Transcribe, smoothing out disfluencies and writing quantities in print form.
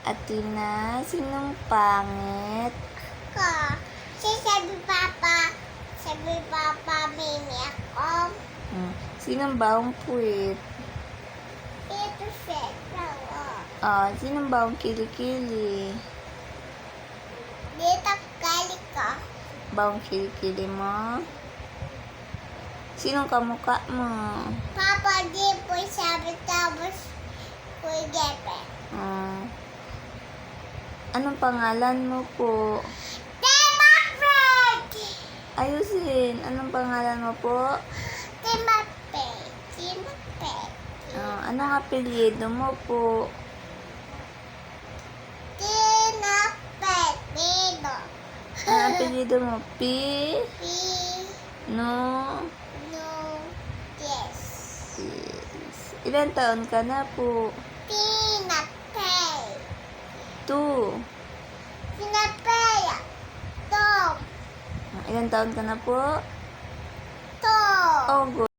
Athena, sinong pangit? Ko. Sabi Papa, mimi ako. Sinong bawang puwit? Ito siya, ako. Sinong bawang kilikili? Dito kali ko. Bawang kilikili mo? Sinong kamukha mo? Papa, di po sabi tapos Kuya Jepe. Anong pangalan mo po? Timapet! Ayusin. Anong pangalan mo po? Timapet. Anong apelyido mo po? Tinapet. Dito. Anong apelyido mo? P? No? No. Yes. Yes. Ilan taon ka na po? Tinapet. 2. Tinapet. Tom. Ilan taon ka na po? Tom. Oh, good.